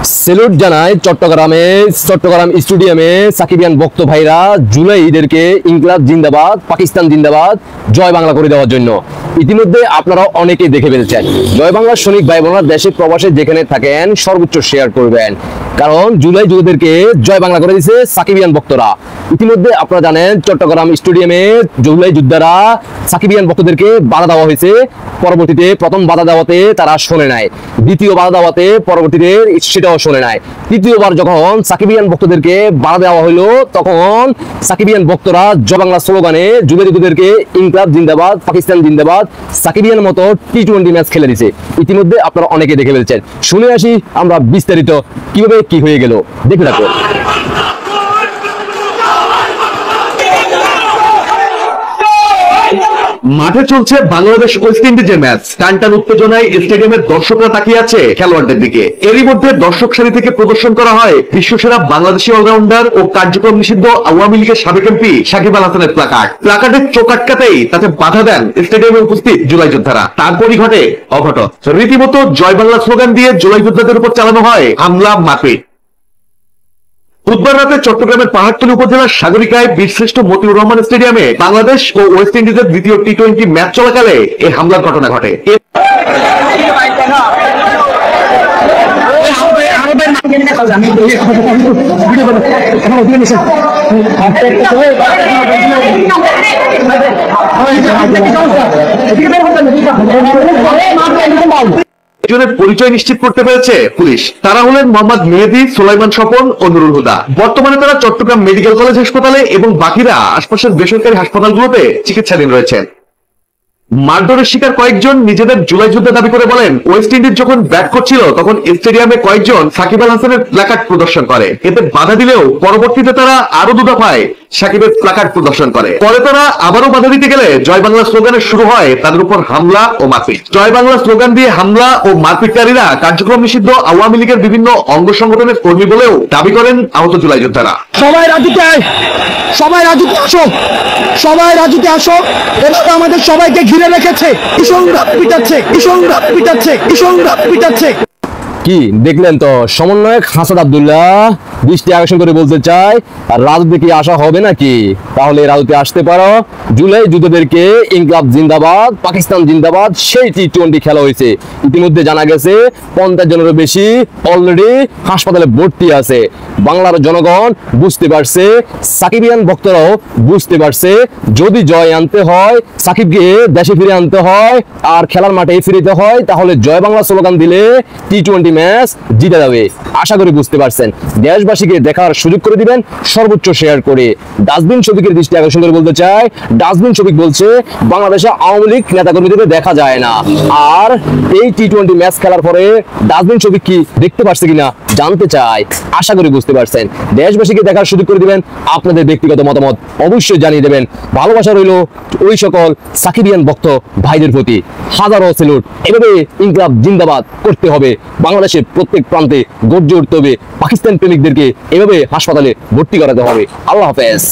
Salute জানায় চট্টগ্রাম স্টেডিয়ামে সাকিবিয়ান ভক্ত ভাইরা জুলাই ঈদেরকে ইনকিলাব জিন্দাবাদ, পাকিস্তান জিন্দাবাদ, জয় বাংলা করে দেওয়ার জন্য। ইতিমধ্যে আপনারা অনেকেই দেখে ফেলছেন। জয় বাংলা সৈনিক ভাই বোনেরা দেশে প্রবাসে যেখানে থাকেন সর্বোচ্চ শেয়ার করবেন, কারণ জুলাই যোদ্ধাদেরকে জয় বাংলা করে দিয়েছে সাকিবিয়ান ভক্তরা। ইতিমধ্যে আপনারা জানেন চট্টগ্রাম স্টেডিয়ামে জুলাই যোদ্ধারা সাকিবিয়ান ভক্তদেরকে বাধা দেওয়া হয়েছে। পরবর্তীতে প্রথম বাধা দেওয়াতে তারা শোনে নাই, দ্বিতীয় বাধা দেওয়াতে পরবর্তীতে সেটাও শোনে নাই, তৃতীয়বার যখন সাকিবিয়ান ভক্তদেরকে বাধা দেওয়া হলো তখন সাকিবিয়ান ভক্তরা জয় বাংলা স্লোগানে জুলাই যোদ্ধাদেরকে ইনকিলাব জিন্দাবাদ, পাকিস্তান জিন্দাবাদ, সাকিবিয়ান মতো টি-20 ম্যাচ খেলে দিয়েছে। ইতিমধ্যে আপনারা অনেকে দেখে ফেলছেন। শুনে আসি আমরা বিস্তারিত কিভাবে কি হয়ে গেল, দেখে রাখুন। মাঠে চলছে বাংলাদেশ ওয়েস্ট ইন্ডিজের ম্যাচ। টানটান উত্তেজনায় স্টেডিয়ামের দর্শকরা তাকিয়ে আছে খেলোয়াড়দের দিকে। এরই মধ্যে দর্শক সারি থেকে প্রদর্শন করা হয় বিশ্বসেরা বাংলাদেশি অলরাউন্ডার ও কার্যক্রম নিষিদ্ধ আওয়ামী লীগের সাবেক এমপি সাকিব আল হাসানের প্লাকার্ডের চোখ আটকাতেই তাতে বাধা দেন স্টেডিয়ামে উপস্থিত জুলাই যোদ্ধারা। তারপরই ঘটে অঘটন। রীতিমতো জয় বাংলা স্লোগান দিয়ে জুলাই যোদ্ধাদের উপর চালানো হয় হামলা, মারপিট। বুধবার রাতে চট্টগ্রামের পাহাড়তলী উপজেলার সাগরিকায় বীরশ্রেষ্ঠ মতিউর রহমান স্টেডিয়ামে বাংলাদেশ ও ওয়েস্ট ইন্ডিজের দ্বিতীয় টি-20 ম্যাচ চলাকালে এই হামলার ঘটনা ঘটে। জনের পরিচয় নিশ্চিত করতে পেরেছে পুলিশ। তারা হলেন মোহাম্মদ মেহেদী, সুলাইমান স্বপন ও নুরুল হুদা। বর্তমানে তারা চট্টগ্রাম মেডিকেল কলেজ হাসপাতালে এবং বাকিরা আশপাশের বেসরকারি হাসপাতালগুলোতে চিকিৎসাধীন রয়েছেন। মারধরের শিকার কয়েকজন নিজেদের জুলাই যোদ্ধা দাবি করে বলেন, ওয়েস্ট ইন্ডিজ যখন ব্যাট করছিল তখন স্টেডিয়ামে কয়েকজন সাকিব আল হাসানের প্ল্যাকার্ড প্রদর্শন করে। এতে বাধা দিলেও পরবর্তীতে তারা আরো 2 দফায় সাকিবের প্ল্যাকার্ড প্রদর্শন করে। পরে তারা আবারও বাধা দিতে গেলে জয় বাংলা স্লোগানে শুরু হয় তাদের উপর হামলা ও মারপিট। জয় বাংলা স্লোগান দিয়ে হামলা ও মারপিটকারীরা কার্যক্রম নিষিদ্ধ আওয়ামী লীগের বিভিন্ন অঙ্গ সংগঠনের কর্মী বলেও দাবি করেন আহত জুলাই যোদ্ধারা। সবাই রাজুতে আসো, সবাই রাজুতে আসো। এরা আমাদের সবাইকে ঘিরে রেখেছে, পিটাচ্ছে। কি দেখলেন তো, সমন্বয়ক হাসান আব্দুল্লাহ দৃষ্টি আকর্ষণ করে বলতে চায়, আর রাজনীতি কি আসা হবে নাকি? তাহলে রাজনীতি আসতে পারো। জুলাই যোদ্ধাদেরকে ইনকিলাব জিন্দাবাদ, পাকিস্তান জিন্দাবাদ সেই টি-20 খেলা হয়েছে। ইতিমধ্যে জানা গেছে 50 জনেরও বেশি অলরেডি হাসপাতালে ভর্তি আছে। বাংলার জনগণ বুঝতে পারছে, সাকিবিয়ান ভক্তরাও বুঝতে পারছে, যদি জয় আনতে হয়, সাকিবকে দেশে ফিরে আনতে হয় আর খেলার মাঠে ফিরিতে হয়, তাহলে জয় বাংলা স্লোগান দিলে টি-20 ম্যাচ জিতে যাবে। আশা করি বুঝতে পারছেন। দেশবাসীকে দেখার সুযোগ করে দিবেন সর্বোচ্চ শেয়ার করে। ডাস্টবিন শফিকের দৃষ্টি আকর্ষণ করে বলতে চাই, ডাস্টবিন শফিক বলছে বাংলাদেশে আওয়ামী লীগ নেতাকর্মীদের দেখা যায় না। আর এই টি-20 ম্যাচ খেলার পরে ডাস্টবিন শফিক কি দেখতে পারছে কিনা জানতে চাই। আশা করি বুঝতে পারছেন। দেশবাসীকে দেখার সুযোগ করে দিবেন, আপনাদের ব্যক্তিগত মতামত অবশ্যই জানিয়ে দেবেন। ভালোবাসা রইল ওই সকল সাকিবিয়ান ভক্ত ভাইদের প্রতি। হাজারো সেলুট। এভাবে ইনকিলাব জিন্দাবাদ করতে হবে। বাংলাদেশের প্রত্যেক প্রান্তে গর্জে উঠতে হবে। পাকিস্তান প্রেমিকদেরকে এভাবে হাসপাতালে ভর্তি করাতে হবে। আল্লাহ হাফেজ।